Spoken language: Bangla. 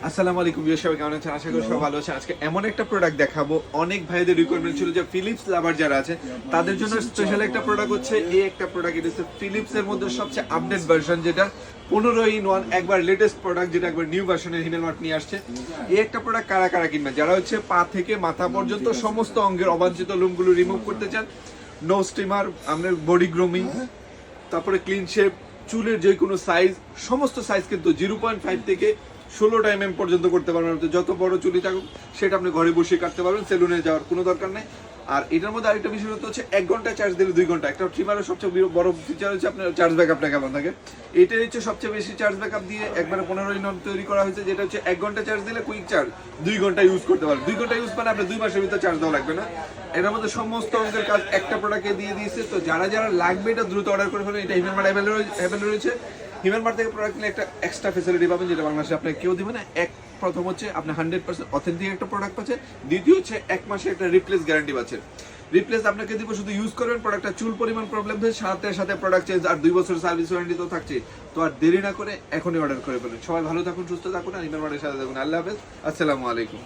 আসসালামু আলাইকুম ভিউয়ার, সবাই কেমন আছেন? আশা করি সবাই ভালো আছেন। আজকে এমন একটা প্রোডাক্ট দেখাবো, অনেক ভাইদের রিকোয়ারমেন্ট ছিল যে ফিলিপস লাভার যারা আছে তাদের জন্য স্পেশাল একটা প্রোডাক্ট হচ্ছে এই একটা প্রোডাক্ট। এটা হচ্ছে ফিলিপস এর মধ্যে সবচেয়ে আপডেট ভার্সন, যেটা 15 in 1 একবার লেটেস্ট প্রোডাক্ট, যেটা একবার নিউ ভার্সনের হিমেল মার্ট নিয়ে আসছে। এই একটা প্রোডাক্ট কারা কারা কিনবেন? যারা হচ্ছে পা থেকে মাথা পর্যন্ত সমস্ত অঙ্গের অবাঞ্ছিত লোমগুলো রিমুভ করতে চান, নো স্টিমার, আপনার বডি গ্রুমিং, তারপরে ক্লিন শেপ, চুলের যে কোনো সাইজ, সমস্ত সাইজ কিন্তু 0.5 থেকে 16 mm পর্যন্ত করতে পারবেন। যত বড় চুলি থাকুক সেটা আপনি ঘরে বসে কাটতে পারবেন, সেলুনে যাওয়ার কোনো দরকার নেই। আর এটার মধ্যে আরেকটা বিষয় হচ্ছে 1 ঘন্টা চার্জ দিলে 2 ঘন্টা। একটা ট্রিমারের সবচেয়ে বড় ফিচার হচ্ছে আপনার চার্জ ব্যাকআপটা কেমন থাকে। এটাই হচ্ছে সবচেয়ে বেশি চার্জ ব্যাকআপ দিয়ে একবারে 15 in 1 তৈরি করা হয়েছে, যেটা হচ্ছে 1 ঘন্টা চার্জ দিলে কুইক চার্জ 2 ঘন্টা ইউজ করতে পারবেন। 2 ঘন্টা ইউজ মানে আপনার 2 মাসের ভিতরে চার্জ দেওয়া লাগবে না। এটার মধ্যে সমস্ত অঙ্কের কাজ একটা প্রোডাক্টে দিয়ে দিয়েছে। তো যারা যারা লাগবে এটা দ্রুত অর্ডার করে ফেলুন। এটা হিমেল মার্ট অ্যাভেলেবল রয়েছে। হিমেল মার্ট থেকে প্রোডাক্ট নিলে একটা এক্সট্রা ফ্যাসিলিটি পাবেন, যেটা বাংলাদেশে আপনাকে কেউ দিবে না। প্রথম হচ্ছে আপনি 100% অথেন্টিক একটা প্রোডাক্ট পাচ্ছেন। দ্বিতীয় হচ্ছে 1 মাসের একটা রিপ্লেস গ্যারান্টি পাচ্ছেন। রিপ্লেস আপনাকে দিব, শুধু ইউজ করবেন, প্রোডাক্টটা চুল পরিমাণ প্রবলেম হয়েছে সাথে সাথে প্রোডাক্ট চেঞ্জ, আর 2 বছর সার্ভিস ওয়ারেন্টি তো থাকছে। তো আর দেরি না করে এখনই অর্ডার করে ফেলুন। সবাই ভালো থাকুন, সুস্থ থাকুন, আর হিমেল মার্টের সাথে থাকুন। আল্লাহ হাফেজ, আসসালামু আলাইকুম।